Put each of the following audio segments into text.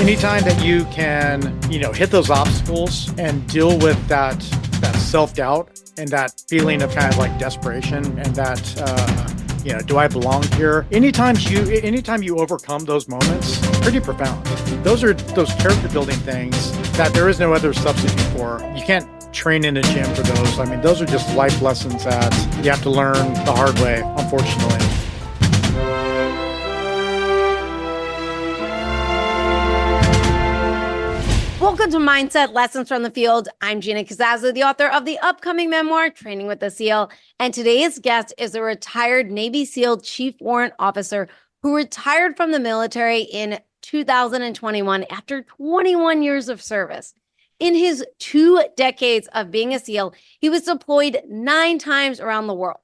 Anytime that you can, hit those obstacles and deal with that self-doubt and that feeling of kind of like desperation and that, do I belong here? Anytime you overcome those moments, pretty profound. Those are those character building things that there is no other substitute for. You can't train in a gym for those. I mean, those are just life lessons that you have to learn the hard way, unfortunately. Welcome to Mindset Lessons from the Field. I'm Gina Kazazza, the author of the upcoming memoir, Training with a SEAL. And today's guest is a retired Navy SEAL Chief Warrant Officer who retired from the military in 2021 after 21 years of service. In his 2 decades of being a SEAL, he was deployed 9 times around the world.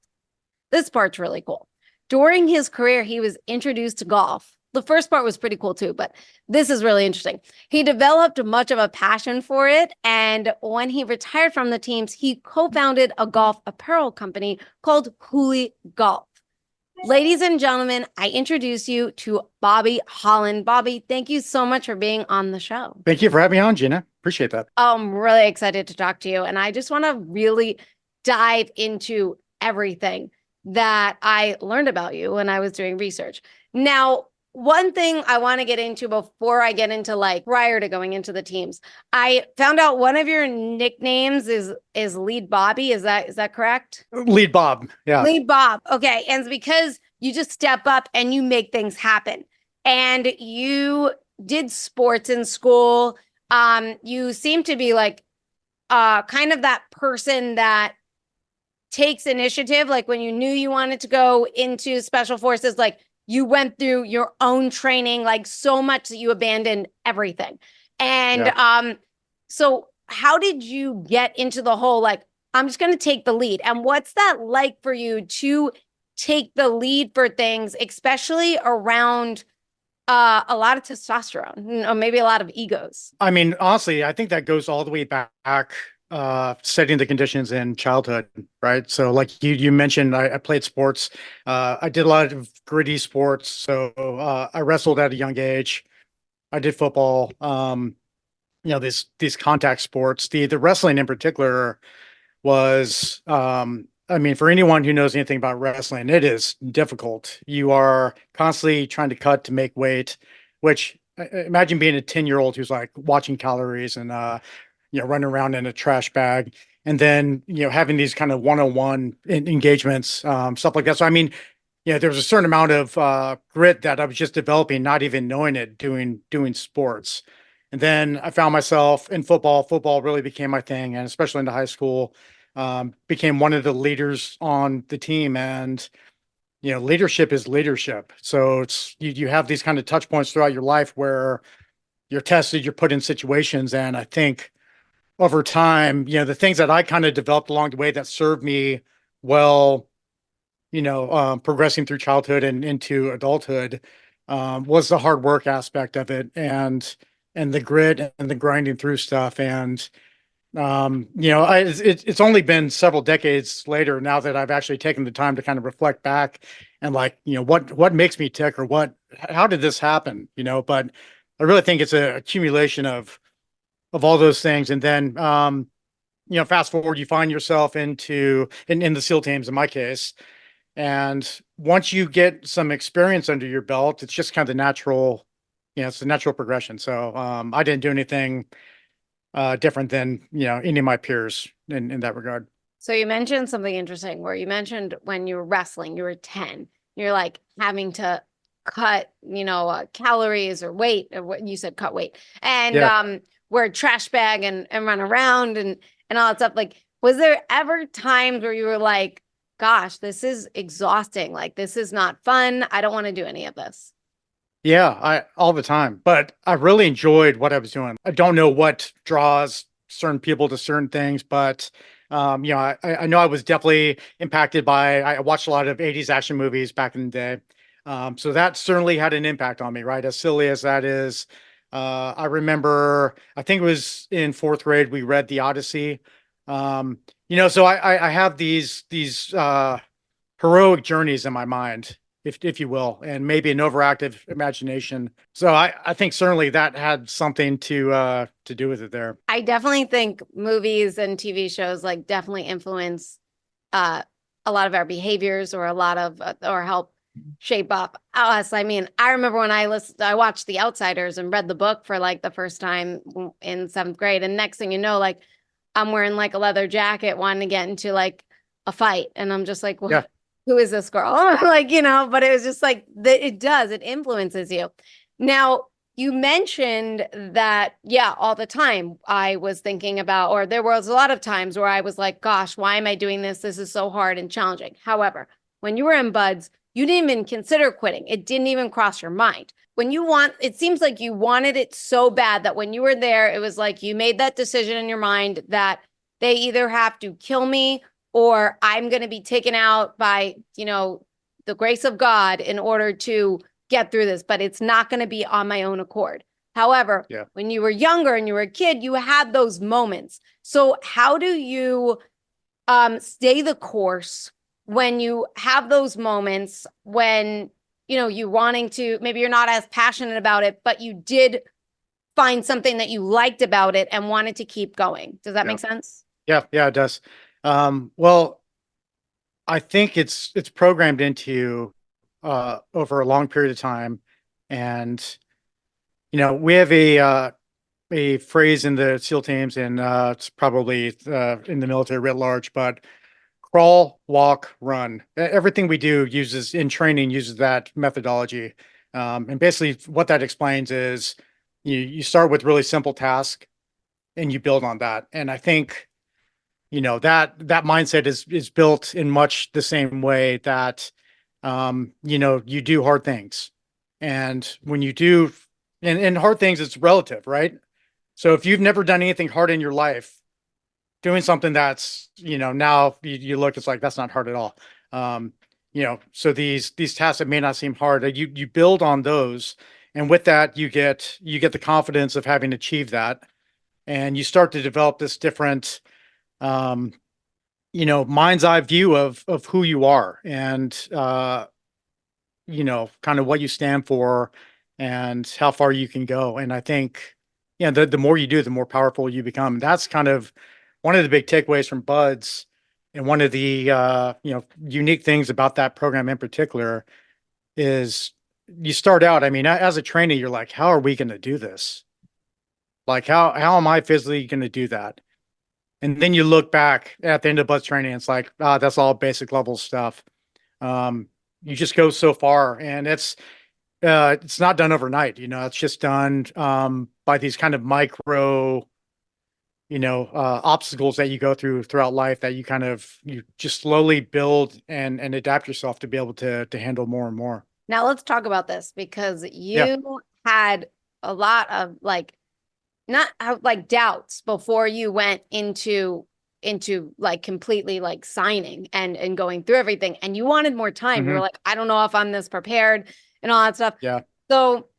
This part's really cool. During his career, he was introduced to golf. The first part was pretty cool too, but this is really interesting. He developed much of a passion for it, and when he retired from the teams, he co-founded a golf apparel company called Cooley Golf. Ladies and gentlemen, I introduce you to Bobby Holland. Bobby, thank you so much for being on the show. Thank you for having me on, Gina. Appreciate that. I'm really excited to talk to you, and I just want to really dive into everything that I learned about you when I was doing research. Now, one thing I want to get into before I get into prior to going into the teams, I found out one of your nicknames is Lead Bobby. Is that correct? Lead Bob. Yeah. Lead Bob. Okay. And it's because you just step up and you make things happen. And you did sports in school. You seem to be kind of that person that takes initiative. Like when you knew you wanted to go into special forces, you went through your own training, so much that you abandoned everything. And so how did you get into the whole, I'm just going to take the lead? And what's that like for you to take the lead for things, especially around a lot of testosterone, or maybe a lot of egos? I mean, honestly, I think that goes all the way back, setting the conditions in childhood, right? So like you mentioned, I played sports. I did a lot of gritty sports. So I wrestled at a young age. I did football, these contact sports. The wrestling in particular was, for anyone who knows anything about wrestling, it is difficult. You are constantly trying to cut to make weight, which imagine being a 10-year-old who's watching calories and, running around in a trash bag, and then, having these kind of one-on-one engagements, stuff like that. So, there was a certain amount of grit that I was just developing, not even knowing it, doing sports. And then I found myself in football. Football really became my thing, and especially into high school, became one of the leaders on the team. And, leadership is leadership. So it's, you have these kind of touch points throughout your life where you're tested, you're put in situations. And I think over time, the things that I kind of developed along the way that served me well, progressing through childhood and into adulthood, was the hard work aspect of it, and the grit and the grinding through stuff. And, it's only been several decades later now that I've actually taken the time to kind of reflect back and what makes me tick, or how did this happen? But I really think it's an accumulation of all those things. And then, fast forward, you find yourself in the SEAL teams, in my case. And once you get some experience under your belt, it's just kind of the natural, it's the natural progression. So, I didn't do anything, different than, any of my peers in that regard. So you mentioned something interesting where you mentioned when you were wrestling, you were 10, you're having to cut, calories or weight, or what you said, cut weight. And, wear a trash bag and run around and all that stuff. Was there ever times where you were gosh, this is exhausting. This is not fun. I don't want to do any of this. Yeah, all the time. But I really enjoyed what I was doing. I don't know what draws certain people to certain things, but I know I was definitely impacted by, I watched a lot of 80s action movies back in the day. So that certainly had an impact on me, right? As silly as that is. I remember, I think it was in 4th grade, we read the Odyssey. So I have these heroic journeys in my mind. if you will, and maybe an overactive imagination. So I think certainly that had something to do with it there. I definitely think movies and TV shows like definitely influence uh a lot of our behaviors or a lot of or help shape up us. I mean, I remember when I watched The Outsiders and read the book for like the first time in seventh grade, and next thing you know, like I'm wearing like a leather jacket, wanting to get into like a fight, and I'm just like, Yeah. what? Who is this girl? Like, but it was just like it influences you. Now, you mentioned that, yeah, all the time I was thinking about, or there was a lot of times where I was like, gosh, why am I doing this? This is so hard and challenging. However, when you were in Buds, you didn't even consider quitting. It didn't even cross your mind. It seems like you wanted it so bad that when you were there, it was like you made that decision in your mind that they either have to kill me or I'm going to be taken out by, the grace of God in order to get through this, but it's not going to be on my own accord. However, Yeah. when you were younger and you were a kid, you had those moments. So how do you stay the course when you have those moments when, you wanting to, maybe you're not as passionate about it, but you did find something that you liked about it and wanted to keep going. Does that Yeah. make sense? Yeah, it does. Well, I think it's programmed into you over a long period of time. And we have a phrase in the SEAL teams, and it's probably in the military writ large, but crawl, walk, run. Everything we do uses that methodology. And basically what that explains is you start with really simple tasks and you build on that. And I think that mindset is built in much the same way that you do hard things. And when you do, and hard things, it's relative, right? So if you've never done anything hard in your life, doing something that's now you look, it's like that's not hard at all. So these tasks that may not seem hard, you build on those, and with that you get the confidence of having achieved that, and you start to develop this different um mind's eye view of who you are, and kind of what you stand for and how far you can go. And I think, the more you do, the more powerful you become. That's kind of one of the big takeaways from Buds. And one of the, unique things about that program in particular is you start out, I mean, as a trainee, you're like, how are we going to do this? Like, how am I physically going to do that? And then you look back at the end of Buds training, it's like, that's all basic level stuff. Um, you just go so far, and it's not done overnight. It's just done by these kind of micro, obstacles that you go throughout life, that you just slowly build and adapt yourself to be able to handle more and more. Now let's talk about this because Yeah. you had a lot of like not like doubts before you went into like completely like signing and going through everything, and you wanted more time. You were Hmm. like, I don't know if I'm this prepared and all that stuff. Yeah. So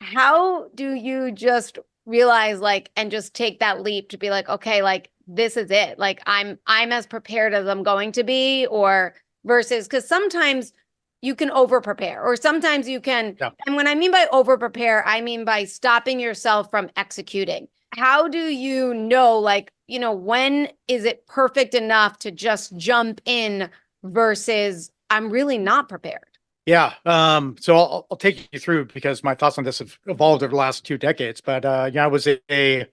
how do you just realize like and just take that leap to be like, okay, like this is it, like I'm as prepared as I'm going to be? Or versus, because sometimes you can over prepare, or sometimes you can, Yeah. and when I mean by over prepare, I mean by stopping yourself from executing. How do you know, like, when is it perfect enough to just jump in versus I'm really not prepared? Yeah. So I'll take you through, because my thoughts on this have evolved over the last 2 decades. But I was a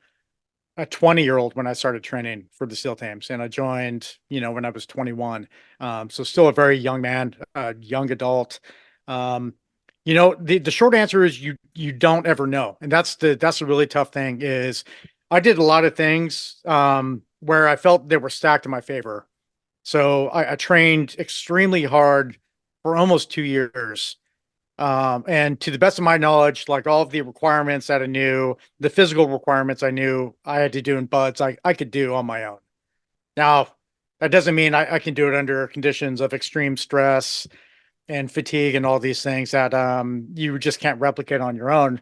20-year-old when I started training for the SEAL teams, and I joined, when I was 21. So still a very young man, a young adult. The short answer is you don't ever know. And that's a really tough thing. Is I did a lot of things where I felt they were stacked in my favor. So I trained extremely hard for almost 2 years. And to the best of my knowledge, like all of the requirements that I knew, the physical requirements I knew I had to do in Buds, I could do on my own. Now, that doesn't mean I can do it under conditions of extreme stress and fatigue and all these things that you just can't replicate on your own.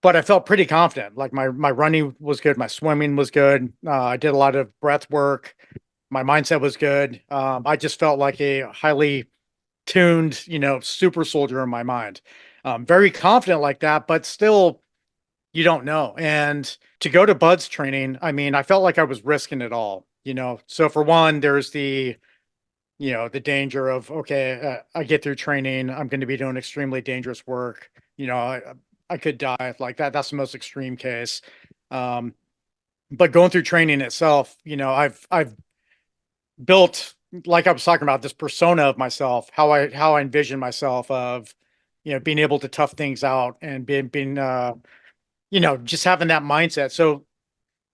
But I felt pretty confident. Like my running was good, my swimming was good. I did a lot of breath work. My mindset was good. I just felt like a highly tuned, super soldier in my mind. Very confident like that, but still you don't know. And to go to buds training, I mean, I felt like I was risking it all, So for one, there's the danger of, okay, I get through training, I'm going to be doing extremely dangerous work. I could die like that. That's the most extreme case. Um, but going through training itself, I've built, like I was talking about, this persona of myself, how I envision myself of, being able to tough things out and being just having that mindset. So,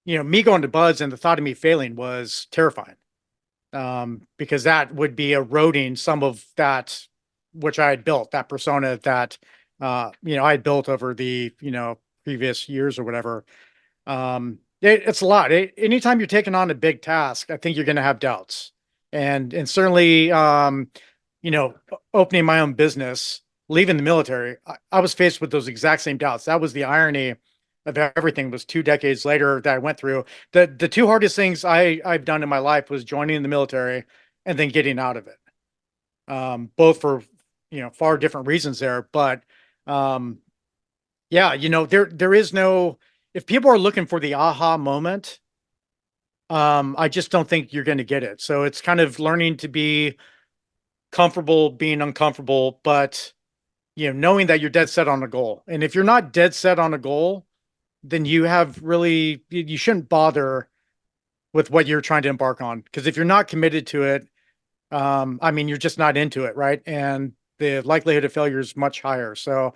me going to buds and the thought of me failing was terrifying. Because that would be eroding some of that which I had built, that persona that I had built over the previous years or whatever. It's a lot. Anytime you're taking on a big task, I think you're going to have doubts, and certainly opening my own business, leaving the military, I was faced with those exact same doubts. That was the irony of everything. Was 2 decades later that I went through the two hardest things I've done in my life was joining the military and then getting out of it. Both for far different reasons there, but um, yeah, there is no, if people are looking for the aha moment, I just don't think you're going to get it. So it's kind of learning to be comfortable being uncomfortable, but knowing that you're dead set on a goal. And if you're not dead set on a goal, then you shouldn't bother with what you're trying to embark on. Because if you're not committed to it, I mean, you're just not into it, right? And the likelihood of failure is much higher. So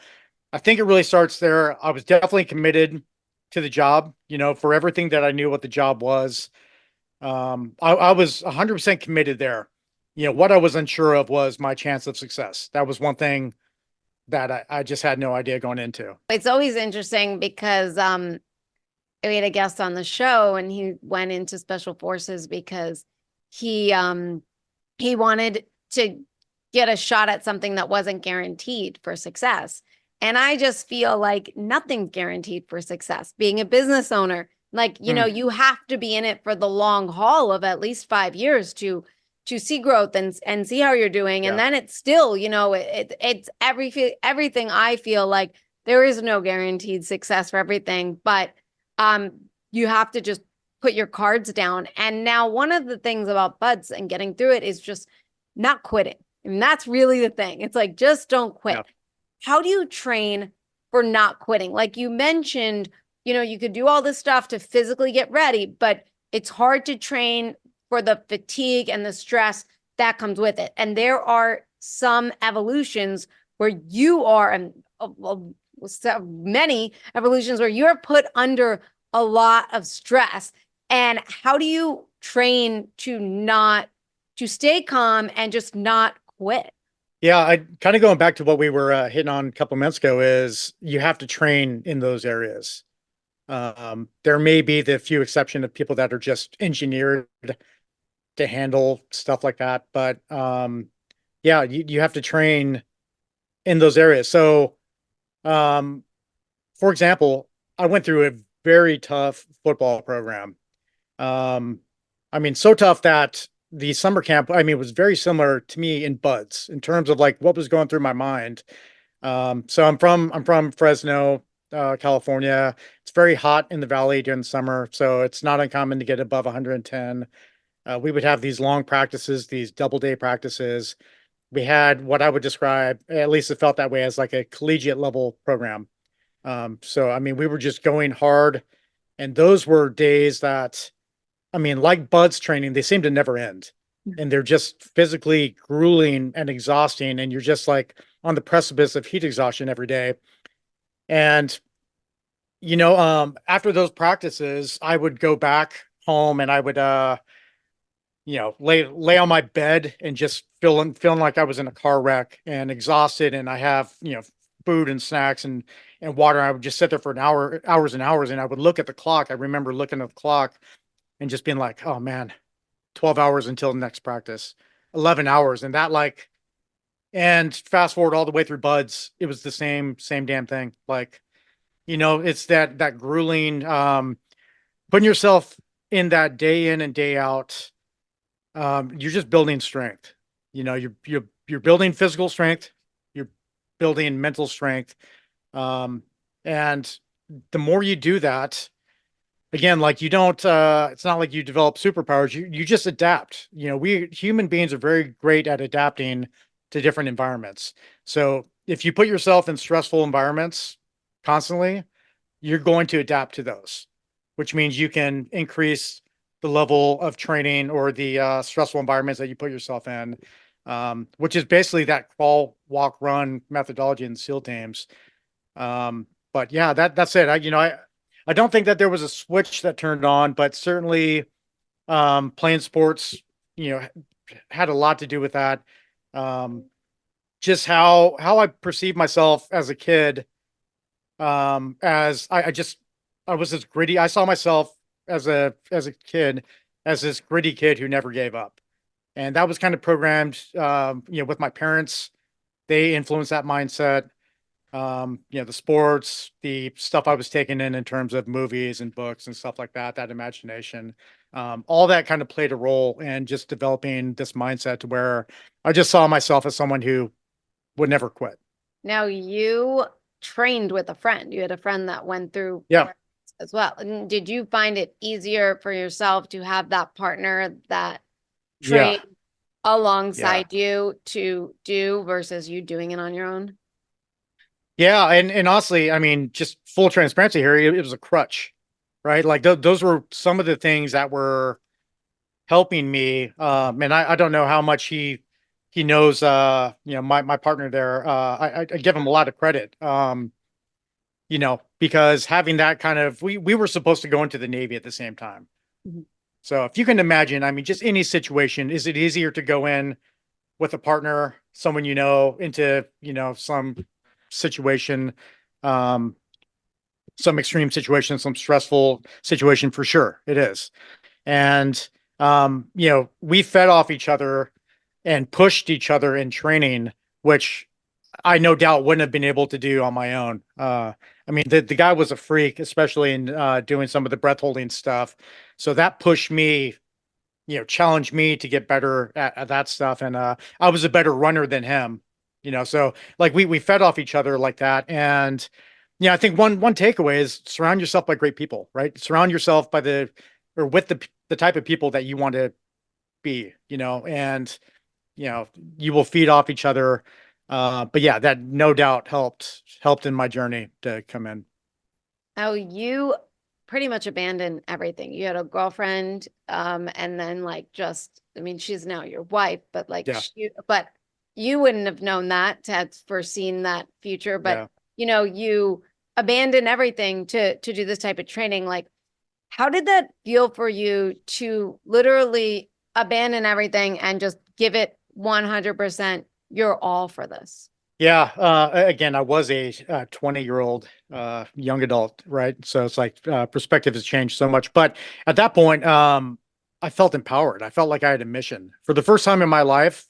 I think it really starts there. I was definitely committed to the job, for everything that I knew what the job was. I was 100% committed there. What I was unsure of was my chance of success. That was one thing that I just had no idea going into. It's always interesting because we had a guest on the show and he went into special forces because he wanted to get a shot at something that wasn't guaranteed for success. And I just feel like nothing's guaranteed for success. Being a business owner, like, you have to be in it for the long haul of at least 5 years to see growth and see how you're doing. And then it's still, it's everything. I feel like there is no guaranteed success for everything, but you have to just put your cards down. And now one of the things about buds and getting through it is just not quitting. And that's really the thing. It's like, just don't quit. Yep. How do you train for not quitting? Like you mentioned, you could do all this stuff to physically get ready, but it's hard to train for the fatigue and the stress that comes with it. And there are some evolutions where you are, and many evolutions where you're put under a lot of stress. And how do you train to stay calm and just not quit? Yeah, I kind of going back to what we were hitting on a couple minutes ago is you have to train in those areas. There may be the few exception of people that are just engineered to handle stuff like that, but yeah, you have to train in those areas. So, for example, I went through a very tough football program. I mean, so tough that the summer camp, I mean, was very similar to me in buds in terms of like what was going through my mind. So I'm from Fresno, California. It's very hot in the valley during the summer, so it's not uncommon to get above 110. We would have these long practices, these double day practices. We had what I would describe, at least it felt that way, as like a collegiate level program. So I mean, we were just going hard, and those were days that, I mean, like buds training, they seem to never end. And they're just physically grueling and exhausting. And you're just like on the precipice of heat exhaustion every day. And, after those practices, I would go back home and I would, lay on my bed and just feeling like I was in a car wreck and exhausted. And I have, food and snacks and water. I would just sit there for hours and hours. And I would look at the clock. I remember looking at the clock and just being like, oh man, 12 hours until the next practice, 11 hours. And and fast forward all the way through buds, it was the same damn thing. Like, it's that grueling, putting yourself in that day in and day out. You're just building strength. You're you're building physical strength, you're building mental strength. And the more you do that, again, like you don't, it's not like you develop superpowers. You just adapt. We human beings are very great at adapting to different environments. So if you put yourself in stressful environments constantly, you're going to adapt to those, which means you can increase the level of training or the stressful environments that you put yourself in, which is basically that crawl, walk, run methodology in SEAL teams. But yeah, that's it. I don't think that there was a switch that turned on, but certainly playing sports, you know, had a lot to do with that. Um, just how I perceived myself as a kid, as I was this gritty. I saw myself as a kid as this gritty kid who never gave up, and that was kind of programmed. With my parents, they influenced that mindset. The sports, the stuff I was taking in terms of movies and books and stuff like that, that imagination, all that kind of played a role in just developing this mindset to where I just saw myself as someone who would never quit. Now you trained with a friend. You had a friend that went through Yeah. as well. And did you find it easier for yourself to have that partner that Yeah. trained Yeah. alongside you to do versus you doing it on your own? Yeah. And honestly, I mean, just full transparency here, it was a crutch, right? Like those were some of the things that were helping me. And I don't know how much he knows, my partner there. I give him a lot of credit. Because having that kind of, we were supposed to go into the Navy at the same time. Mhm. So if you can imagine, I mean, just any situation, is it easier to go in with a partner, someone into, some situation, um, some extreme situation, some stressful situation? For sure, it is. And we fed off each other and pushed each other in training, which I no doubt wouldn't have been able to do on my own. I mean, the guy was a freak, especially in doing some of the breath holding stuff. So that pushed me, challenged me to get better at that stuff. And I was a better runner than him, so like we fed off each other like that. And I think one takeaway is surround yourself by great people, right? Surround yourself with the type of people that you want to be, and you know, you will feed off each other. But yeah, that no doubt helped in my journey to come in. Oh, you pretty much abandoned everything. You had a girlfriend, and then like just, I mean, she's now your wife, but like Yeah, but you wouldn't have known that to have foreseen that future. But yeah. you abandoned everything to do this type of training. Like, how did that feel for you to literally abandon everything and just give it 100% your all for this? Yeah. Again, I was a 20-year-old young adult, right? So it's like perspective has changed so much. But at that point, I felt empowered. I felt like I had a mission. For the first time in my life,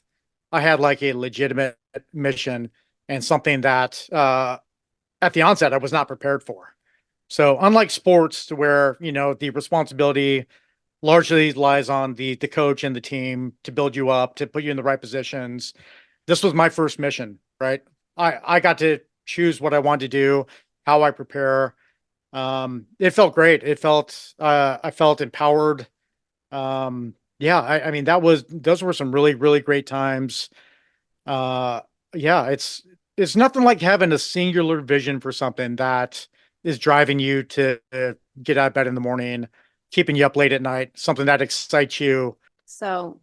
I had like a legitimate mission and something that at the onset I was not prepared for. So unlike sports, to where the responsibility largely lies on the coach and the team to build you up, to put you in the right positions. This was my first mission, right? I got to choose what I wanted to do, how I prepare. It felt great. I felt empowered. Yeah, I mean those were some really, really great times. Uh, yeah, it's nothing like having a singular vision for something that is driving you to get out of bed in the morning, keeping you up late at night, something that excites you. So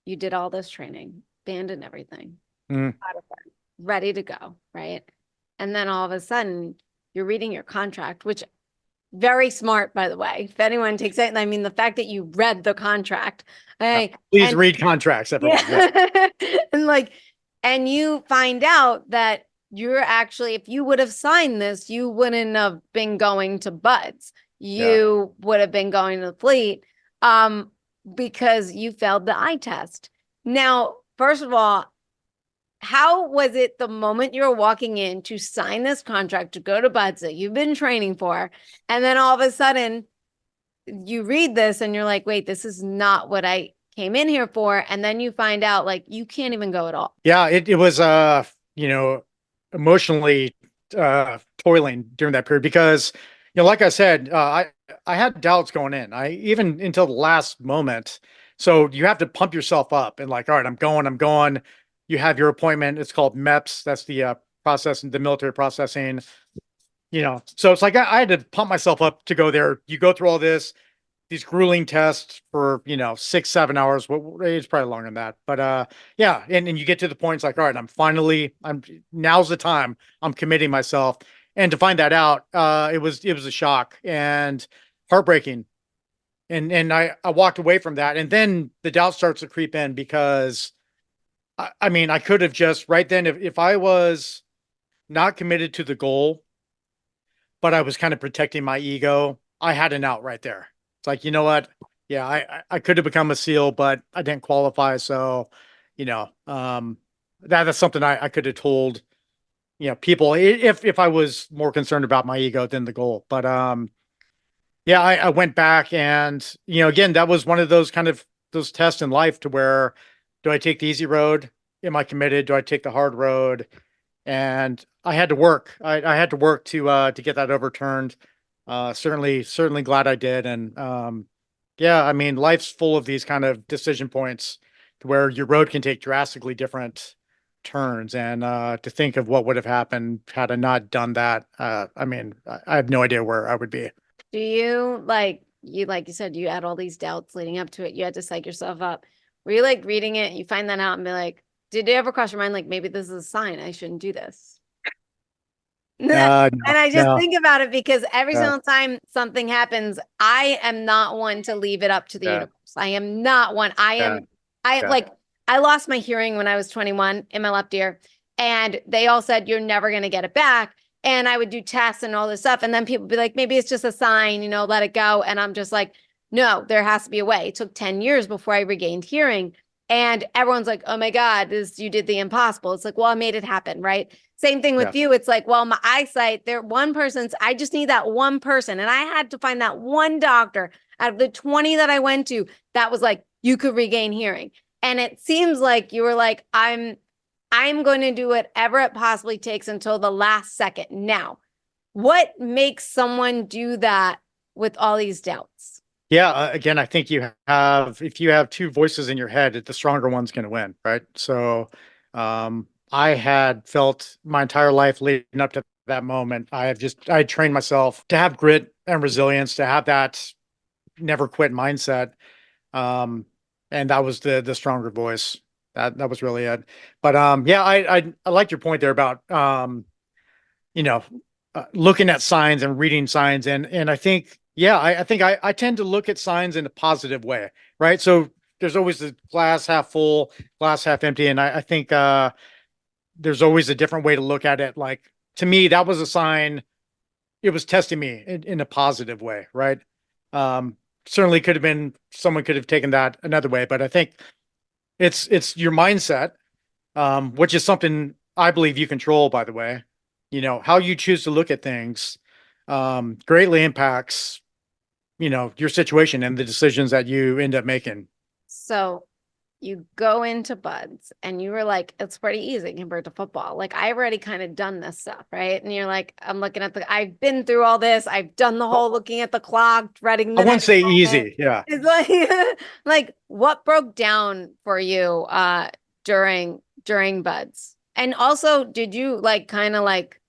you did all this training, abandoned everything, Mm, out of work, ready to go, right? And then all of a sudden, you're reading your contract, which very smart, by the way. If anyone takes it, I mean, the fact that you read the contract, yeah. okay, Please and read contracts, everyone. Yeah, yeah, and like, and you find out that you're actually, if you would have signed this, you wouldn't have been going to Buds. yeah. You would have been going to the fleet, because you failed the eye test. Now, first of all, how was it the moment you were walking in to sign this contract to go to Buds that you've been training for, and then all of a sudden you read this and you're like, wait, this is not what I came in here for, and then you find out like you can't even go at all. Yeah, it was you know, emotionally toiling during that period because, like I said, I had doubts going in. I even until the last moment. So you have to pump yourself up and like, all right, I'm going. You have your appointment. It's called MEPS. That's the process, the military processing. So it's like I had to pump myself up to go there. You go through all this, these grueling tests for 6 7 hours. It's probably longer than that, but yeah. And you get to the point, it's like, all right, I'm now's the time. I'm committing myself. And to find that out, it was a shock and heartbreaking. And I walked away from that, and then the doubt starts to creep in because I mean, I could have just right then, if I was not committed to the goal, but I was kind of protecting my ego, I had an out right there. It's like, you know what? Yeah, I could have become a SEAL, but I didn't qualify. So, you know, that's something I could have told, people if I was more concerned about my ego than the goal. But yeah, I went back and, again, that was one of those kind of those tests in life to where do I take the easy road? Am I committed? Do I take the hard road? And I had to work. I had to work to get that overturned. Certainly glad I did. And yeah, I mean, life's full of these kind of decision points to where your road can take drastically different turns. And to think of what would have happened had I not done that, I mean, I have no idea where I would be. Do you like you said, you had all these doubts leading up to it. You had to psych yourself up. Were you like reading it, you find that out and be like, did it ever cross your mind, like maybe this is a sign I shouldn't do this? No, And I just no, think about it because every yeah, single time something happens, I am not one to leave it up to the yeah, universe. I am not one. yeah, I yeah, like, I lost my hearing when I was 21 in my left ear, and they all said, you're never going to get it back. And I would do tests and all this stuff. And then people would be like, maybe it's just a sign, let it go. And I'm just like, no, there has to be a way. It took 10 years before I regained hearing. And everyone's like, oh my God, you did the impossible. It's like, well, I made it happen, right? Same thing with yeah, you. It's like, well, my eyesight, I just need that one person. And I had to find that one doctor out of the 20 that I went to that was like, you could regain hearing. And it seems like you were like, I'm going to do whatever it possibly takes until the last second. Now, what makes someone do that with all these doubts? yeah. Again, I think if you have two voices in your head, the stronger one's going to win, right? So, I had felt my entire life leading up to that moment. I trained myself to have grit and resilience, to have that never quit mindset. Um, and that was the stronger voice. That was really it. But yeah, I like your point there about you know, looking at signs and reading signs. And I think, yeah, I think I tend to look at signs in a positive way, right? So there's always the glass half full, glass half empty. And I think there's always a different way to look at it. Like to me, that was a sign. It was testing me in a positive way, right? Certainly could have been, someone could have taken that another way, but I think it's your mindset, which is something I believe you control, by the way. How you choose to look at things greatly impacts, your situation and the decisions that you end up making. So you go into buds and you were like, it's pretty easy compared to football. Like I've already kind of done this stuff, right? And you're like, I've been through all this. I've done the whole looking at the clock, dreading I the wouldn't next say moment. easy. Yeah. It's like, like what broke down for you during buds? And also, did you like kind of like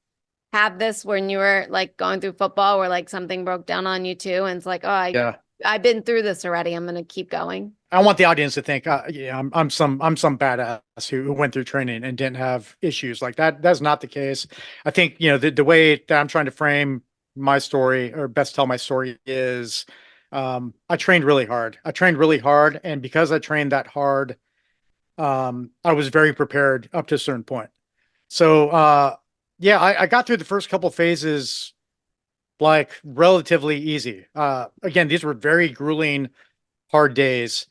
have this when you were like going through football where like something broke down on you too? And it's like, oh, Yeah. I've been through this already. I'm gonna keep going. I want the audience to think, yeah, I'm some badass who went through training and didn't have issues like that. That's not the case. I think, the way that I'm trying to frame my story or best tell my story is, I trained really hard. And because I trained that hard, I was very prepared up to a certain point. So, yeah, I got through the first couple phases like relatively easy. Again, these were very grueling, hard days,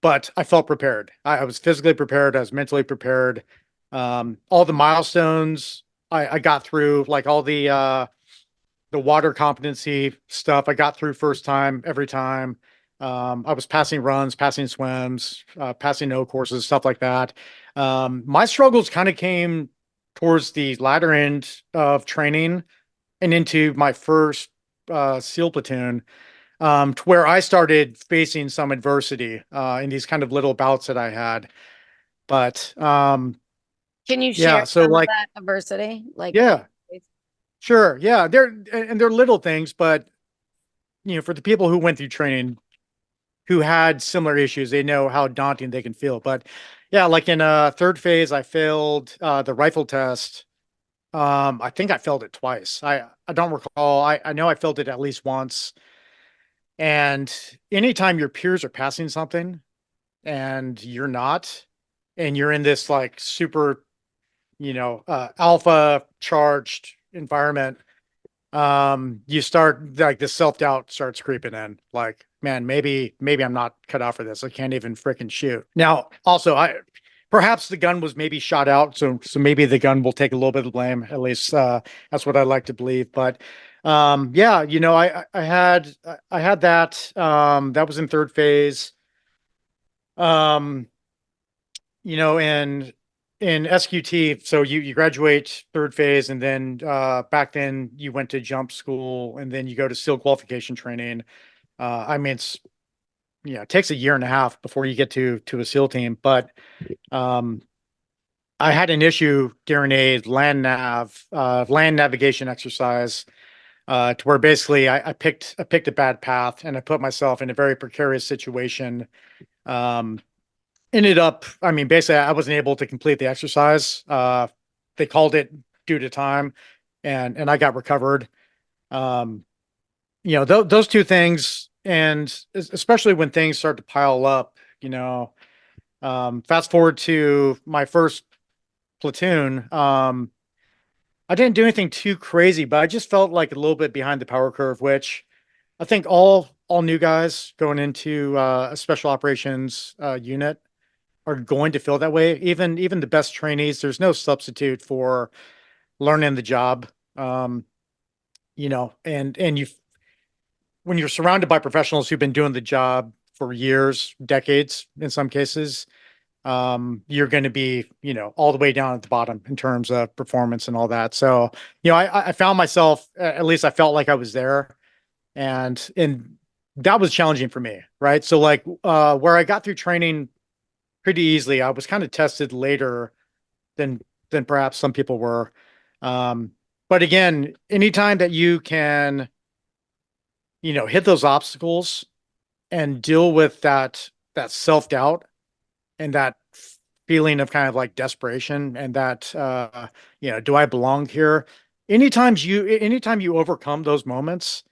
but I felt prepared. I was physically prepared. I was mentally prepared. All the milestones I got through, like all the water competency stuff, I got through first time every time. I was passing runs, passing swims, passing no courses, stuff like that. My struggles kind of came towards the latter end of training and into my first SEAL platoon, to where I started facing some adversity in these kind of little bouts that I had. But Can you share yeah, so some of like, that adversity? Like, yeah, sure, yeah, they're little things, but for the people who went through training who had similar issues, they know how daunting they can feel. But yeah, like in third phase, I failed the rifle test. I think I failed it twice. I don't recall. I know I failed it at least once. And anytime your peers are passing something and you're not, and you're in this like super, alpha charged environment, you start like the self-doubt starts creeping in. Like, man, maybe I'm not cut out for this. I can't even freaking shoot. Now, also, I perhaps the gun was maybe shot out, so maybe the gun will take a little bit of blame. At least that's what I like to believe. But yeah, I had that. That was in third phase. Um, in SQT, so you graduate third phase, and then back then you went to jump school, and then you go to SEAL qualification training. I mean, it takes a year and a half before you get to a SEAL team. But um, I had an issue during a land navigation exercise, to where basically I picked a bad path, and I put myself in a very precarious situation. Um, Ended up, I mean, basically, I wasn't able to complete the exercise. They called it due to time, and I got recovered. Um, those two things, and especially when things start to pile up. Fast forward to my first platoon. I didn't do anything too crazy, but I just felt like a little bit behind the power curve, which I think all new guys going into a special operations unit are going to feel that way. Even the best trainees, there's no substitute for learning the job. Um, and you when you're surrounded by professionals who've been doing the job for years, decades in some cases, you're going to be, all the way down at the bottom in terms of performance and all that. So, I found myself, at least I felt like I was there, and that was challenging for me, right? So like where I got through training pretty easily. I was kind of tested later than perhaps some people were. Um, but again, anytime that you can, hit those obstacles and deal with that self-doubt and that feeling of kind of like desperation and that do I belong here? Anytime you overcome those moments,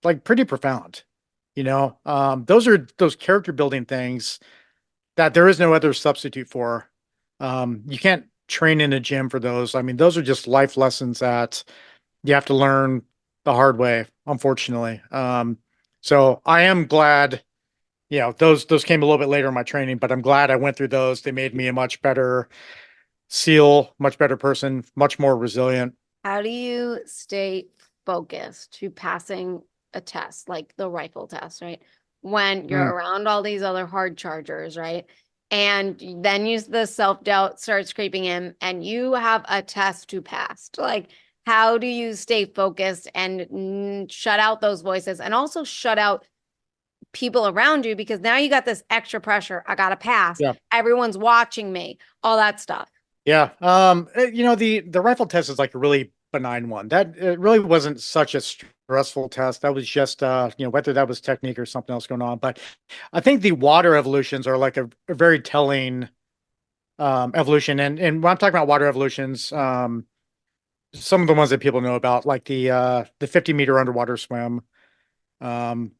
like pretty profound. Those are those character building things that there is no other substitute for. You can't train in a gym for those. I mean, those are just life lessons that you have to learn the hard way, unfortunately. So I am glad, those came a little bit later in my training, but I'm glad I went through those. They made me a much better SEAL, much better person, much more resilient. how do you stay focused to passing a test, like the rifle test, right? When you're Mm, around all these other hard chargers, right? And then the self-doubt starts creeping in and you have a test to pass. Like, how do you stay focused and shut out those voices and also shut out people around you? Because now you got this extra pressure. I got to pass. yeah. Everyone's watching me, all that stuff. Yeah. The rifle test is like a really benign one. That it really wasn't such a stressful test. That was just whether that was technique or something else going on. But I think the water evolutions are like a very telling evolution. And when I'm talking about water evolutions, some of the ones that people know about, like the 50-meter underwater swim. Um,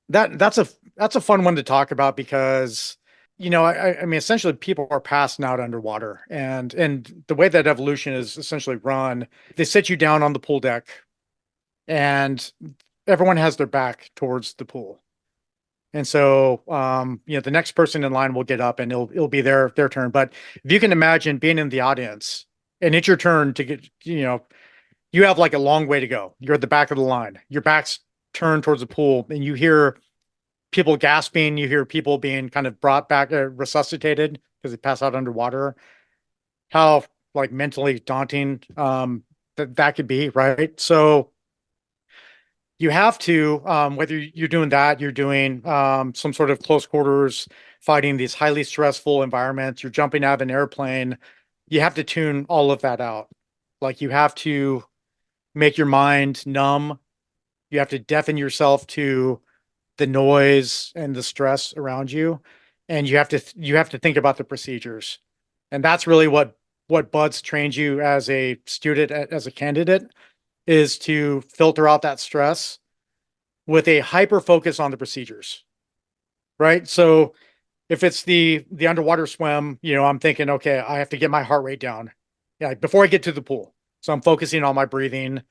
that's a fun one to talk about because I mean, essentially people are passing out underwater, and the way that evolution is essentially run, they sit you down on the pool deck, and everyone has their back towards the pool. And so, the next person in line will get up and it'll be their turn. But if you can imagine being in the audience and it's your turn to get, you have like a long way to go. You're at the back of the line. Your back's turned towards the pool, and you hear people gasping, you hear people being kind of brought back, resuscitated because they pass out underwater. How like mentally daunting that could be, right? So you have to, whether you're doing that, you're doing some sort of close quarters fighting these highly stressful environments, you're jumping out of an airplane, you have to tune all of that out. Like you have to make your mind numb. You have to deafen yourself to the noise and the stress around you. And you have to think about the procedures. And that's really what Buds trains you as a student, as a candidate, is to filter out that stress with a hyper focus on the procedures, right? So if it's the underwater swim, I'm thinking, okay, I have to get my heart rate down, yeah, before I get to the pool. So I'm focusing on my breathing.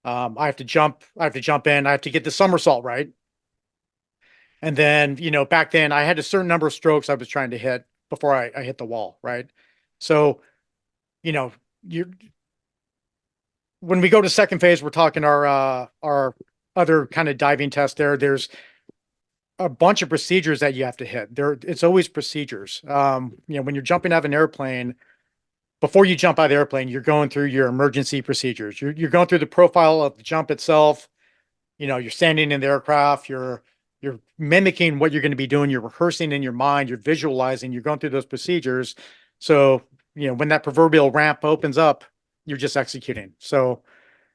I have to jump in, I have to get the somersault right. And then, back then I had a certain number of strokes I was trying to hit before I hit the wall, right? So, you know, you when we go to second phase, we're talking our other kind of diving test there. There's a bunch of procedures that you have to hit. It's always procedures. When you're jumping out of an airplane, before you jump out of the airplane, you're going through your emergency procedures. You're going through the profile of the jump itself. You're standing in the aircraft, you're mimicking what you're going to be doing, you're rehearsing in your mind, you're visualizing, you're going through those procedures. So, when that proverbial ramp opens up, you're just executing. So,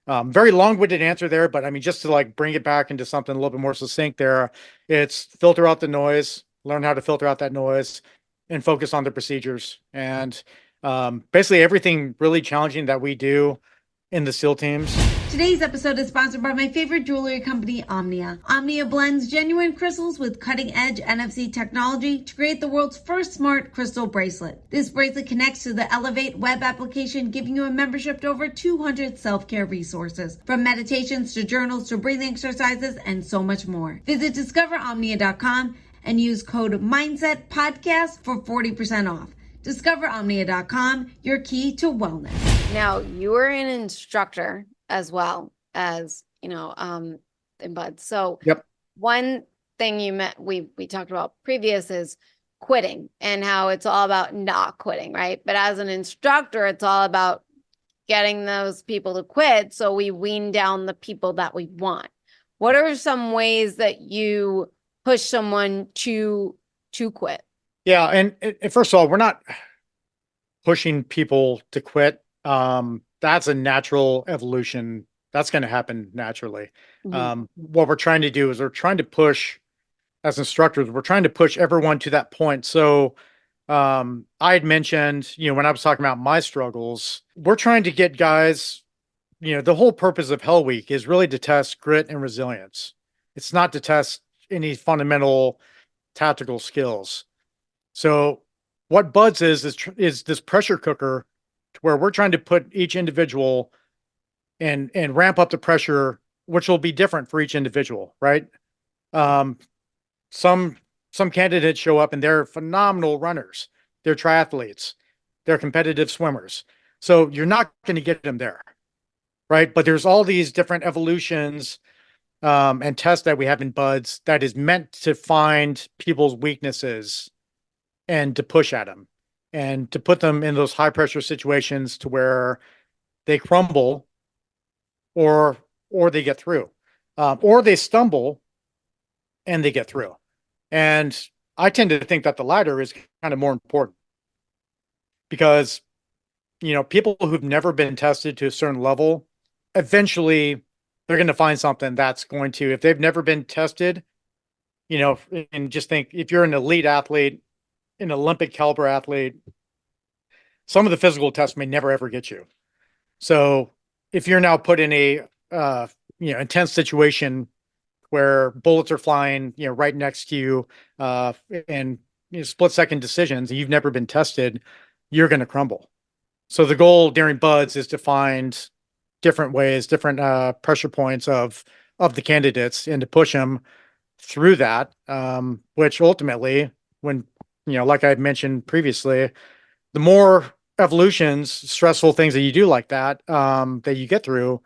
very long-winded answer there, but I mean, just to like bring it back into something a little bit more succinct there, it's filter out the noise, learn how to filter out that noise, and focus on the procedures. And basically everything really challenging that we do in the SEAL teams. Today's episode is sponsored by my favorite jewelry company, Omnia. Omnia blends genuine crystals with cutting-edge NFC technology to create the world's first smart crystal bracelet. This bracelet connects to the Elevate web application, giving you a membership to over 200 self-care resources, from meditations to journals to breathing exercises and so much more. Visit discoveromnia.com and use code MindsetPodcast for 40% off. DiscoverOmnia.com, your key to wellness. Now, you are an instructor as well as, in Bud. So Yep. One thing we talked about previous is quitting and how it's all about not quitting, right? But as an instructor, it's all about getting those people to quit. So we wean down the people that we want. What are some ways that you push someone to quit? Yeah. And first of all, we're not pushing people to quit. That's a natural evolution. That's going to happen naturally. Mhm. What we're trying to do is we're trying to push, as instructors, we're trying to push everyone to that point. So I had mentioned, when I was talking about my struggles, we're trying to get guys, the whole purpose of Hell Week is really to test grit and resilience. It's not to test any fundamental tactical skills. So what Buds is this pressure cooker to where we're trying to put each individual and ramp up the pressure, which will be different for each individual, right? Some candidates show up and they're phenomenal runners, they're triathletes, they're competitive swimmers. So you're not going to get them there, right? But there's all these different evolutions and tests that we have in Buds that is meant to find people's weaknesses and to push at them and to put them in those high pressure situations to where they crumble or they get through, or they stumble and they get through. And I tend to think that the latter is kind of more important because, people who've never been tested to a certain level, eventually they're going to find something that's going to, if they've never been tested, and just think if you're an elite athlete, an Olympic caliber athlete, some of the physical tests may never ever get you. So if you're now put in a intense situation where bullets are flying, right next to you, and split second decisions, and you've never been tested, you're going to crumble. So the goal during Buds is to find different ways, different pressure points of the candidates, and to push them through that, which ultimately, when like I mentioned previously, the more evolutions, stressful things that you do like that, that you get through,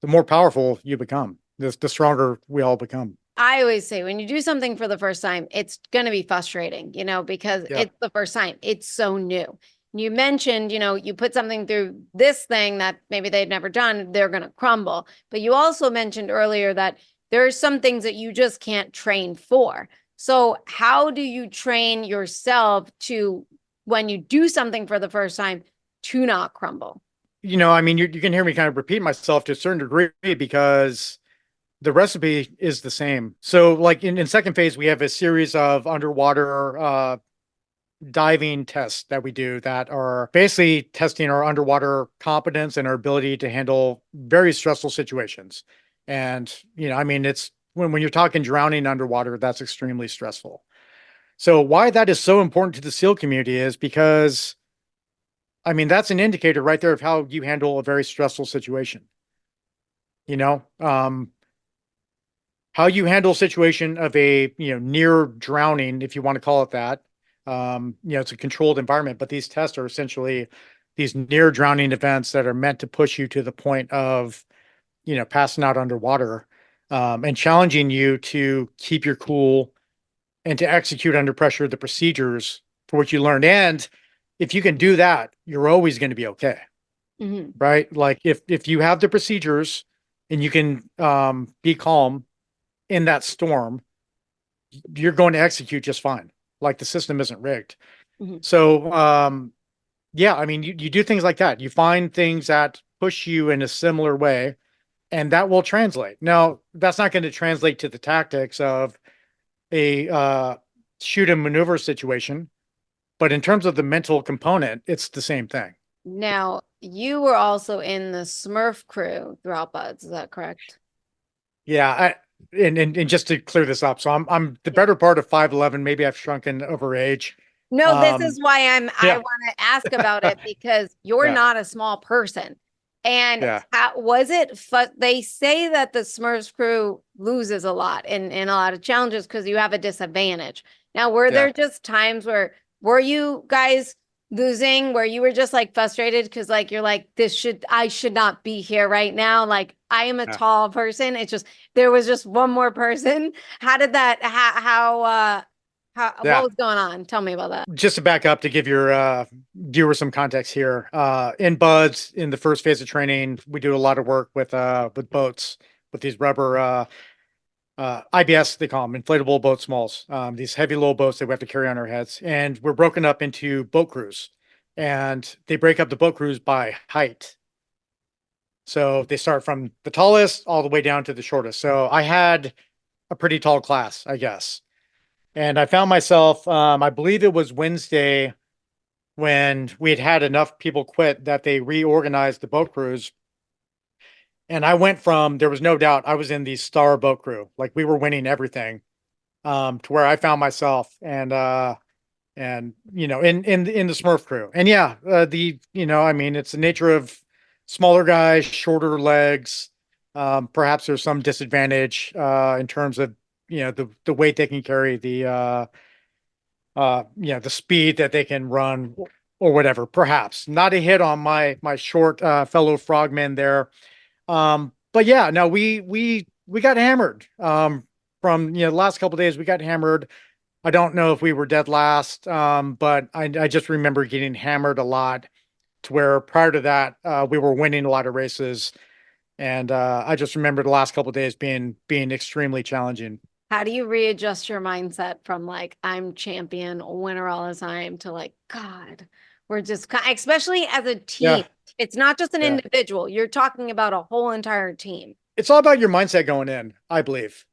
the more powerful you become, the stronger we all become. I always say when you do something for the first time, it's going to be frustrating, because Yeah. it's the first time. It's so new. You mentioned, you put something through this thing that maybe they've never done, they're going to crumble. But you also mentioned earlier that there are some things that you just can't train for. So how do you train yourself to, when you do something for the first time, to not crumble? I mean, you can hear me kind of repeat myself to a certain degree because the recipe is the same. So like in second phase, we have a series of underwater diving tests that we do that are basically testing our underwater competence and our ability to handle very stressful situations. And, I mean, it's when you're talking drowning underwater, that's extremely stressful. So why that is so important to the SEAL community is because, I mean, that's an indicator right there of how you handle a very stressful situation. You know, um, how you handle a situation of a, near drowning, if you want to call it that. It's a controlled environment, but these tests are essentially these near drowning events that are meant to push you to the point of, passing out underwater, and challenging you to keep your cool and to execute under pressure the procedures for what you learned. And if you can do that, you're always going to be okay. Mhm. Right. Like if you have the procedures and you can be calm in that storm, you're going to execute just fine. Like the system isn't rigged. Mhm. So, yeah, I mean, you do things like that. You find things that push you in a similar way, and that will translate. Now, that's not going to translate to the tactics of a shoot and maneuver situation, but in terms of the mental component, it's the same thing. Now, you were also in the Smurf crew throughout Buds, is that correct? Yeah, and just to clear this up, so I'm the Yeah. better part of 5'11". Maybe I've shrunken over age. No, this Um, is why I yeah, want to ask about it because you're yeah, not a small person. And yeah, was it they say that the Smurfs crew loses a lot in a lot of challenges because you have a disadvantage. Now, were yeah. there just times where were you guys losing where you were just like frustrated because like you're like I should not be here right now. Like I am a Yeah. tall person. It's just there was just one more person. How did that what Yeah. was going on? Tell me about that. Just to back up to give your viewer some context here. In Buds, in the first phase of training, we do a lot of work with boats, with these rubber IBS, they call them, inflatable boat smalls. These heavy little boats that we have to carry on our heads. And we're broken up into boat crews. And they break up the boat crews by height. So they start from the tallest all the way down to the shortest. So I had a pretty tall class, I guess. And I found myself, I believe it was Wednesday when we had had enough people quit that they reorganized the boat crews. And I went from, there was no doubt I was in the star boat crew. Like we were winning everything, to where I found myself and in the Smurf crew. And yeah, I mean, it's the nature of smaller guys, shorter legs. Perhaps there's some disadvantage in terms of the weight they can carry, the speed that they can run or whatever. Perhaps not a hit on my short fellow frogmen there. But yeah, no, we got hammered. From the last couple of days, we got hammered. I don't know if we were dead last, but I just remember getting hammered a lot to where prior to that, we were winning a lot of races. And I just remember the last couple of days being extremely challenging. How do you readjust your mindset from like I'm champion, winner all the time to like God, we're just especially as a team. Yeah, It's not just an yeah. individual. You're talking about a whole entire team. It's all about your mindset going in, I believe.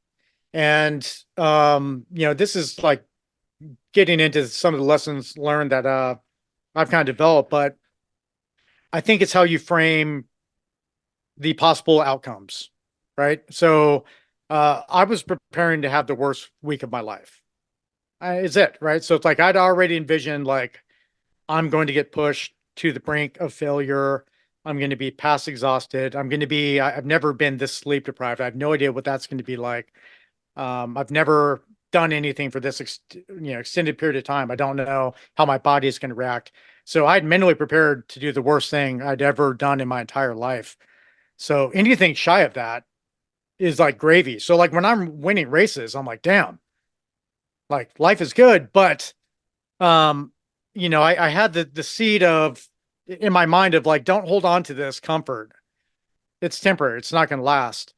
And this is like getting into some of the lessons learned that I've kind of developed, but I think it's how you frame the possible outcomes, right? So I was preparing to have the worst week of my life. Is it right? So it's like I'd already envisioned like I'm going to get pushed to the brink of failure. I'm going to be past exhausted. I've never been this sleep deprived. I have no idea what that's going to be like. I've never done anything for this extended period of time. I don't know how my body is going to react. So I'd mentally prepared to do the worst thing I'd ever done in my entire life. So anything shy of that, is like gravy. So like when I'm winning races, I'm like, damn, like life is good. But um, I had the seed of in my mind of like, don't hold on to this comfort. It's temporary. It's not going to last.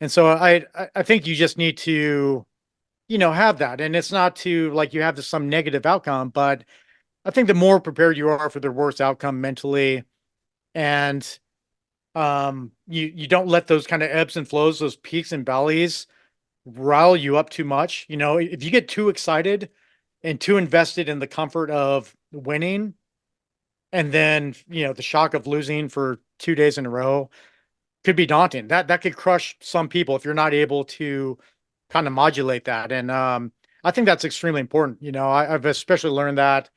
And so I think you just need to, have that. And it's not to like you have some negative outcome, but I think the more prepared you are for the worst outcome mentally, and you don't let those kind of ebbs and flows, those peaks and valleys rile you up too much. If you get too excited and too invested in the comfort of winning, and then the shock of losing for 2 days in a row could be daunting. That could crush some people if you're not able to kind of modulate that. And I think that's extremely important. I've especially learned that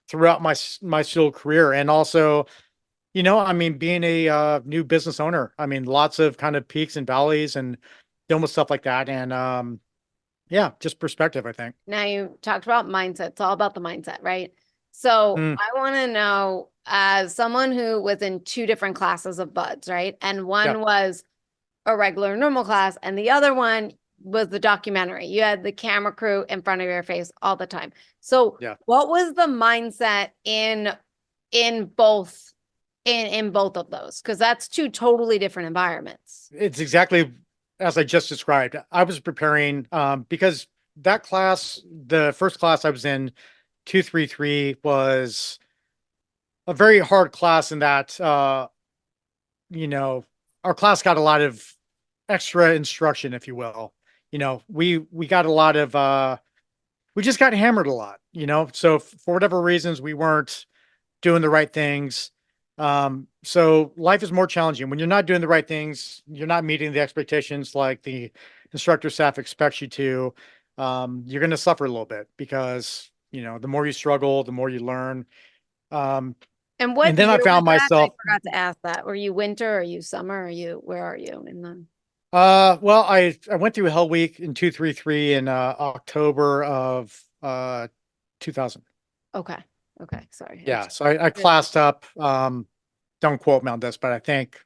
throughout my still career, and also, I mean, being a new business owner. I mean, lots of kind of peaks and valleys and dealing with stuff like that. And yeah, just perspective, I think. Now you talked about mindset. It's all about the mindset, right? So Mm, I want to know, as someone who was in two different classes of buds, right? And yeah, one was a regular normal class, and the other one was the documentary. You had the camera crew in front of your face all the time. So yeah. what was the mindset in both in both of those? Because that's two totally different environments. It's exactly as I just described. I was preparing because that class, the first class I was in, 233, was a very hard class in that you know, our class got a lot of extra instruction, if you will. We got a lot of we just got hammered a lot, so for whatever reasons we weren't doing the right things. So life is more challenging when you're not doing the right things, you're not meeting the expectations like the instructor staff expects you to. You're going to suffer a little bit because, the more you struggle, the more you learn. Um, And and what then I year was found that? I myself, forgot to ask that. Were you winter? Are you summer? Are you where are you in the well, I went through Hell Week in 233 in October of 2000. okay. Okay. Sorry. Yeah, so I classed up. Don't quote me on this, but I think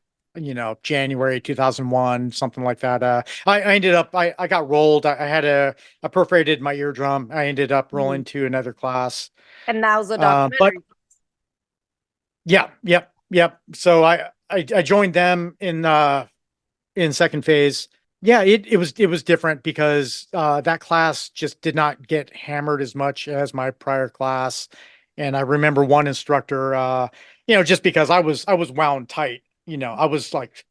January 2001, something like that. I ended up I got rolled. I had a perforated my eardrum. I ended up rolling Mhm. to another class. And that was a But documentary. yeah, yep, yep. So I joined them in second phase. Yeah, it was different because that class just did not get hammered as much as my prior class. And I remember one instructor, just because I was wound tight, I was like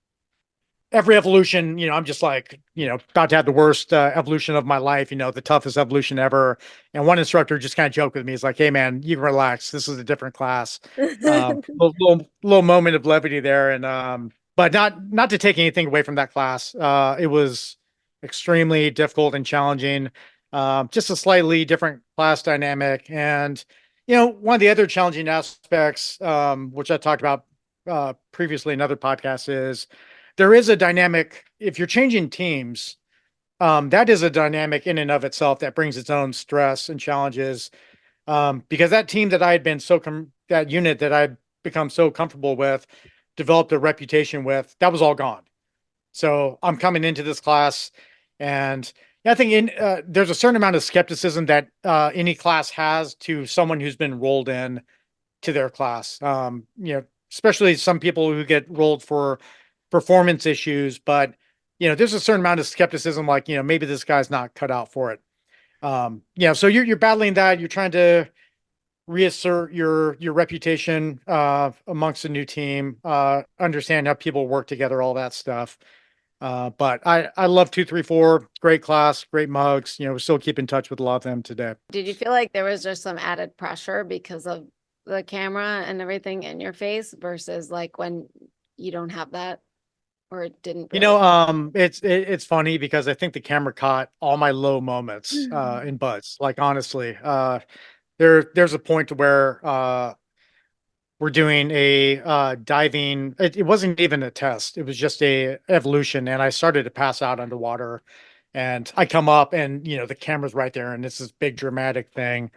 every evolution, I'm just like, about to have the worst evolution of my life, the toughest evolution ever. And one instructor just kind of joked with me. He's like, "Hey man, you can relax. This is a different class." Little moment of levity there. And but not to take anything away from that class. It was extremely difficult and challenging. Just a slightly different class dynamic. And one of the other challenging aspects, which I talked about previously in other podcasts, is there is a dynamic. If you're changing teams, that is a dynamic in and of itself that brings its own stress and challenges. Because that team that I had been that unit that I'd become so comfortable with, developed a reputation with, that was all gone. So I'm coming into this class, and I think there's a certain amount of skepticism that any class has to someone who's been rolled in to their class. Especially some people who get rolled for performance issues, but there's a certain amount of skepticism, like, maybe this guy's not cut out for it. So you're battling that. You're trying to reassert your reputation amongst a new team, understand how people work together, all that stuff. But I love 234, great class, great mugs. We still keep in touch with a lot of them today. Did you feel like there was just some added pressure because of the camera and everything in your face versus like when you don't have that or it didn't really? It's funny because I think the camera caught all my low moments in Buzz. Like honestly, there's a point where we're doing a diving. It wasn't even a test. It was just a evolution, and I started to pass out underwater. And I come up, and the camera's right there, and it's this big dramatic thing.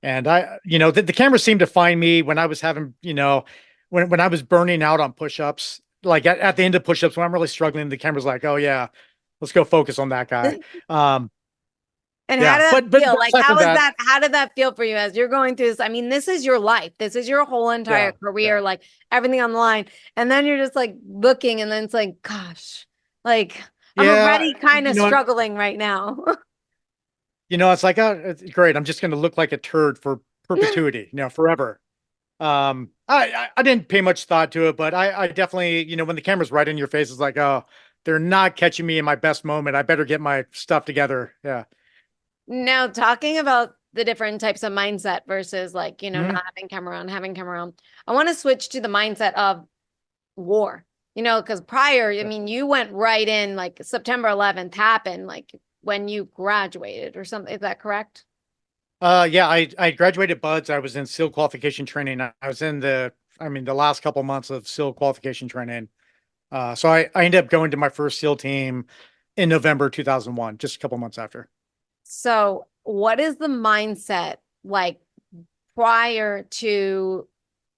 And the camera seemed to find me when I was having, when I was burning out on push-ups. Like at the end of push-ups, when I'm really struggling, the camera's like, "Oh yeah." let's go focus on that guy. Um, And how yeah, did that feel? but Like, aside how from was that, that? How did that feel for you as you're going through this? I mean, this is your life. This is your whole entire yeah, career, yeah, like everything on the line. And then you're just like looking, and then it's like, gosh, like I'm yeah. already kind You of know what? struggling right now. It's like, oh, it's great. I'm just going to look like a turd for perpetuity, forever. I didn't pay much thought to it, but I definitely, when the camera's right in your face, it's like, oh, they're not catching me in my best moment. I better get my stuff together. Yeah. Now, talking about the different types of mindset versus like, Mhm. not having camera on, having camera on, I want to switch to the mindset of war, because prior, I mean, you went right in like September 11th happened like when you graduated or something. Is that correct? Yeah, I graduated BUDS. I was in SEAL qualification training. I was in the last couple months of SEAL qualification training. So I ended up going to my first SEAL team in November 2001, just a couple months after. So, what is the mindset like prior to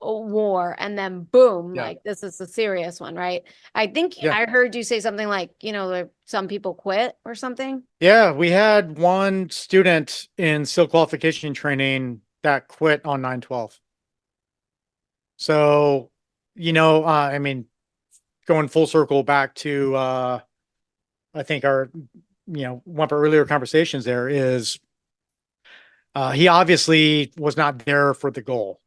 a war and then boom, Yeah. like this is a serious one, right? I think Yeah. I heard you say something like, like some people quit or something. Yeah. We had one student in SEAL qualification training that quit on 9/12. So, going full circle back to, I think one of our earlier conversations there is, he obviously was not there for the goal.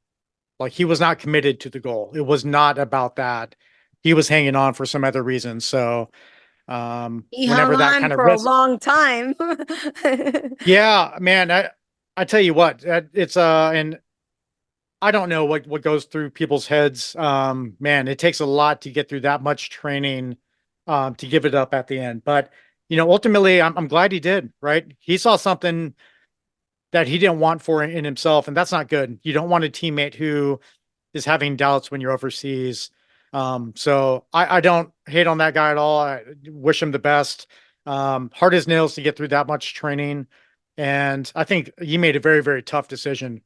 Like he was not committed to the goal. It was not about that. He was hanging on for some other reason. So, He hung whenever that on kind of for a risk, long time. yeah, man, I tell you what, it's, and I don't know what goes through people's heads. Man, it takes a lot to get through that much training, to give it up at the end. But, ultimately I'm glad he did, right? He saw something that he didn't want for in himself, and that's not good. You don't want a teammate who is having doubts when you're overseas. So I don't hate on that guy at all. I wish him the best. Hard as nails to get through that much training. And I think he made a very, very tough decision.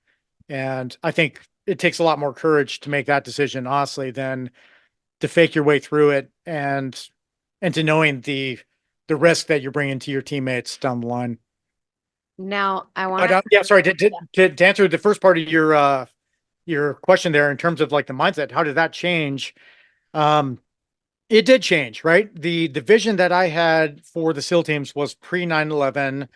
And I think it takes a lot more courage to make that decision, honestly, than to fake your way through it and to knowing the risk that you're bringing to your teammates down the line. Now, I want But to, yeah, sorry to answer the first part of your question there in terms of like the mindset. How did that change? Um, it did change, right? The vision that I had for the SEAL teams was pre 9/11,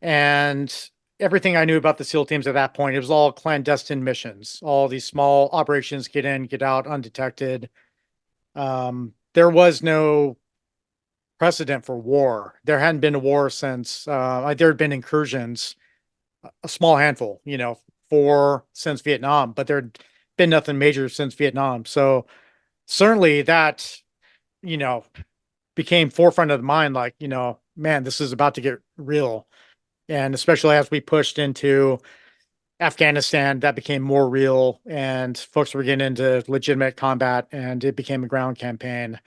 and everything I knew about the SEAL teams at that point, it was all clandestine missions, all these small operations, get in, get out undetected. There was no precedent for war. There hadn't been a war since, there had been incursions, a small handful, four since Vietnam, but there'd been nothing major since Vietnam. So certainly that, you know, became forefront of the mind, like, man, this is about to get real. And especially as we pushed into Afghanistan, that became more real and folks were getting into legitimate combat and it became a ground campaign.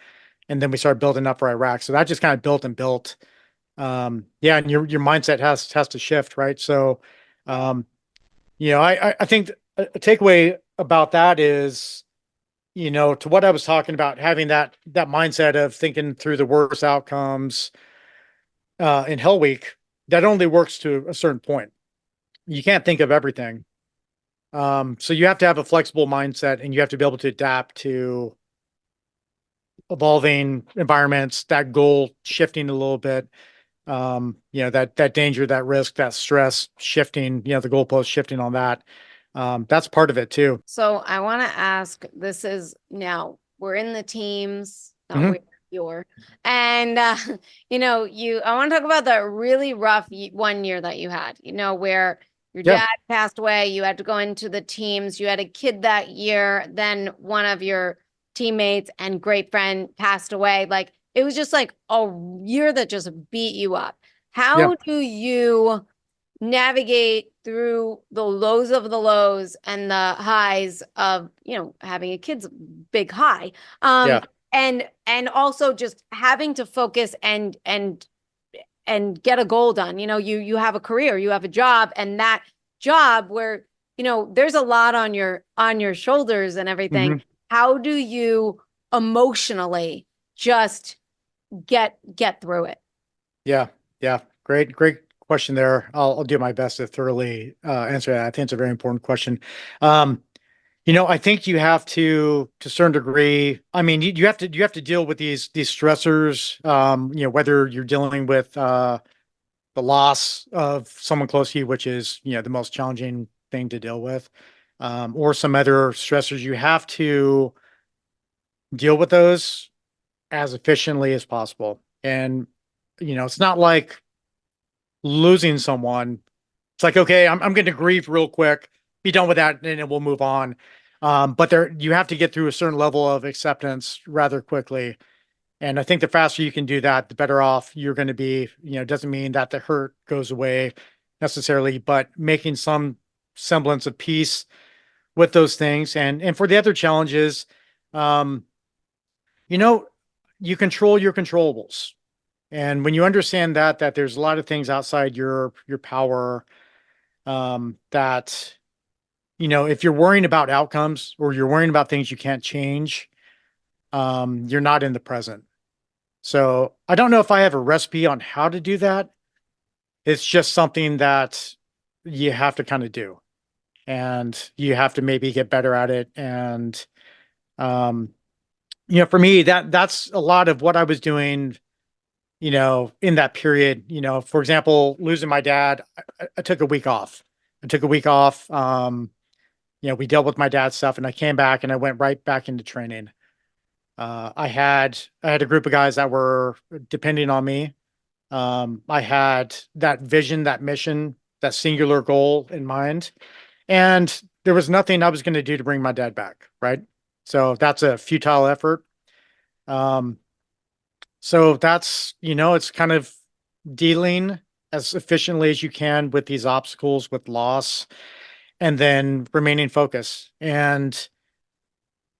And then we started building up for Iraq. So that just kind of built and built. Yeah, and your mindset has to shift, right? So, um, I think a takeaway about that is, to what I was talking about, having that mindset of thinking through the worst outcomes, in Hell Week, that only works to a certain point. You can't think of everything. So you have to have a flexible mindset and you have to be able to adapt to evolving environments, that goal shifting a little bit, that danger, that risk, that stress shifting, the goalpost shifting on that. That's part of it too. so I want to ask, this is now we're in the teams, not Hmm. where you're, and, I want to talk about the really rough 1 year that you had, where your Yeah. dad passed away, you had to go into the teams, you had a kid that year, then one of your teammates and great friend passed away. Like it was just like a year that just beat you up. Yeah. How do you navigate through the lows of the lows and the highs of, having a kid's big high? Um, Yeah. and also just having to focus and get a goal done. You have a career, you have a job, and that job where, there's a lot on your shoulders and everything. Hmm. How do you emotionally just get through it? Yeah. Yeah. Great question there. I'll do my best to thoroughly answer that. I think it's a very important question. Um, I think you have to a certain degree. I mean, you have to deal with these stressors. Whether you're dealing with the loss of someone close to you, which is the most challenging thing to deal with, or some other stressors. You have to deal with those as efficiently as possible. And it's not like losing someone. It's like, okay, I'm going to grieve real quick, be done with that, and then we'll move on. But you have to get through a certain level of acceptance rather quickly. And I think the faster you can do that, the better off you're going to be. It doesn't mean that the hurt goes away necessarily, but making some semblance of peace with those things. And for the other challenges, um, you know, you control your controllables. And when you understand that there's a lot of things outside your power, that if you're worrying about outcomes or you're worrying about things you can't change, you're not in the present. So I don't know if I have a recipe on how to do that. It's just something that you have to kind of do, and you have to maybe get better at it. And um, for me, that's a lot of what I was doing. In that period, for example, losing my dad, I took a week off. I took a week off. We dealt with my dad's stuff, and I came back and I went right back into training. I had a group of guys that were depending on me. I had that vision, that mission, that singular goal in mind, and there was nothing I was going to do to bring my dad back. Right. So that's a futile effort. Um, so it's kind of dealing as efficiently as you can with these obstacles, with loss, and then remaining focused. And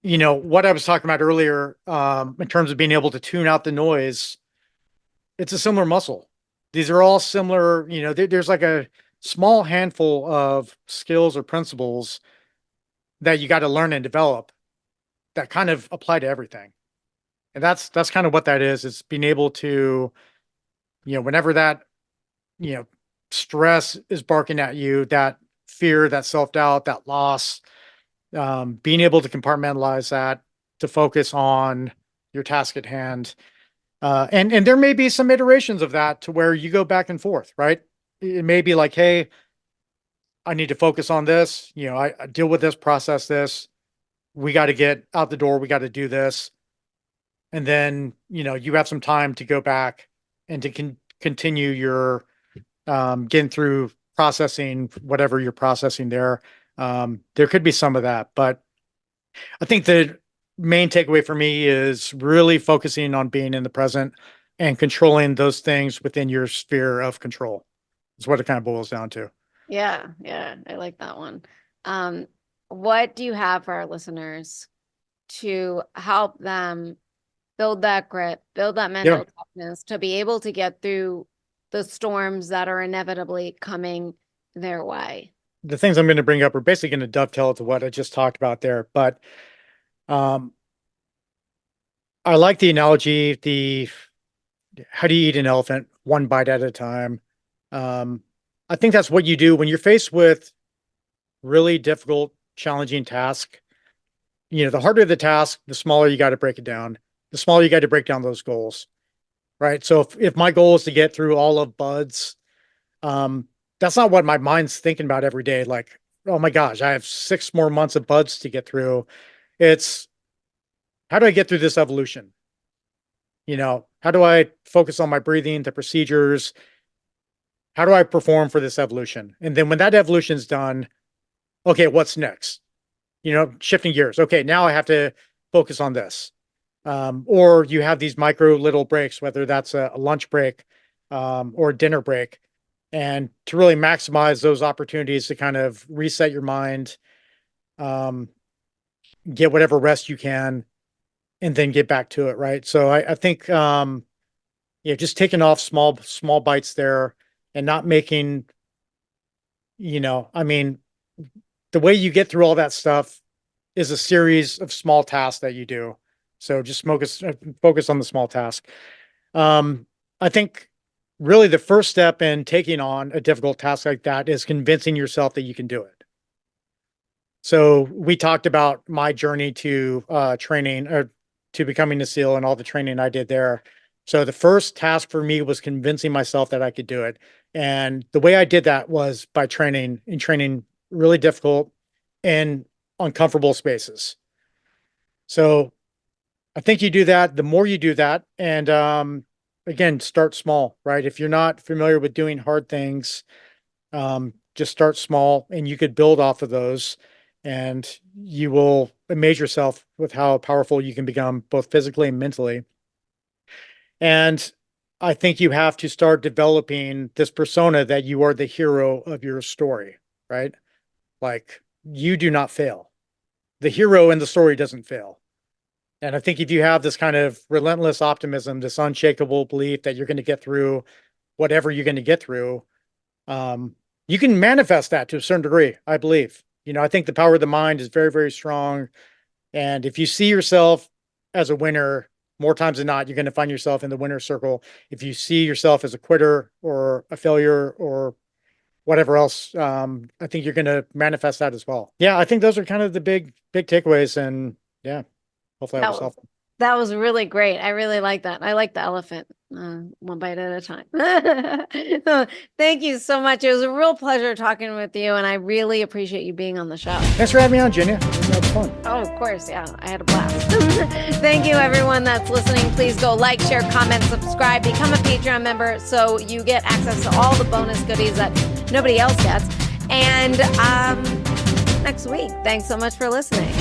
what I was talking about earlier, in terms of being able to tune out the noise, it's a similar muscle. These are all similar. There's like a small handful of skills or principles that you got to learn and develop that kind of apply to everything. And that's kind of what that is. It's being able to, whenever that, you know, stress is barking at you, that fear, that self-doubt, that loss, being able to compartmentalize that to focus on your task at hand. And there may be some iterations of that to where you go back and forth, right? It may be like, hey, I need to focus on this. I deal with this, process this. We got to get out the door. We got to do this. And then, you have some time to go back and to continue your getting through processing whatever you're processing there. There could be some of that, but I think the main takeaway for me is really focusing on being in the present and controlling those things within your sphere of control. Is what it kind of boils down to. Yeah, yeah, I like that one. Um, what do you have for our listeners to help them build that grit, build that Yeah. mental toughness to be able to get through the storms that are inevitably coming their way? The things I'm going to bring up are basically going to dovetail to what I just talked about there, but um, I like the analogy, the how do you eat an elephant one bite at a time. Um, I think that's what you do when you're faced with really difficult, challenging task. The harder the task, the smaller you got to break it down. The smaller you got to break down those goals, right? So if my goal is to get through all of buds, um, that's not what my mind's thinking about every day. Like, oh my gosh, I have 6 more months of buds to get through. It's how do I get through this evolution? How do I focus on my breathing, the procedures? How do I perform for this evolution? And then when that evolution's done, okay, what's next? Shifting gears. Okay, now I have to focus on this. Or you have these micro little breaks, whether that's a lunch break, or a dinner break, and to really maximize those opportunities to kind of reset your mind, um, get whatever rest you can, and then get back to it. Right. So I think, just taking off small bites there and not making, I mean, the way you get through all that stuff is a series of small tasks that you do. So just focus on the small task. I think really the first step in taking on a difficult task like that is convincing yourself that you can do it. So we talked about my journey to training or to becoming a SEAL and all the training I did there. So the first task for me was convincing myself that I could do it. And the way I did that was by training really difficult and uncomfortable spaces. So I think you do that. The more you do that, and again, start small, right? If you're not familiar with doing hard things, just start small and you could build off of those, and you will amaze yourself with how powerful you can become both physically and mentally. And I think you have to start developing this persona that you are the hero of your story, right? Like you do not fail. The hero in the story doesn't fail. And I think if you have this kind of relentless optimism, this unshakable belief that you're going to get through whatever you're going to get through, you can manifest that to a certain degree, I believe. I think the power of the mind is very, very strong. And if you see yourself as a winner, more times than not, you're going to find yourself in the winner's circle. If you see yourself as a quitter or a failure or whatever else, I think you're going to manifest that as well. Yeah, I think those are kind of the big takeaways. And yeah, hopefully that was helpful. That was really great. I really like that. I like the elephant, one bite at a time. So thank you so much. It was a real pleasure talking with you, and I really appreciate you being on the show. Thanks for having me on, Genia. That was fun. Oh, of course. Yeah, I had a blast. Thank you, everyone that's listening. Please go like, share, comment, subscribe, become a Patreon member so you get access to all the bonus goodies that nobody else gets. And next week, thanks so much for listening.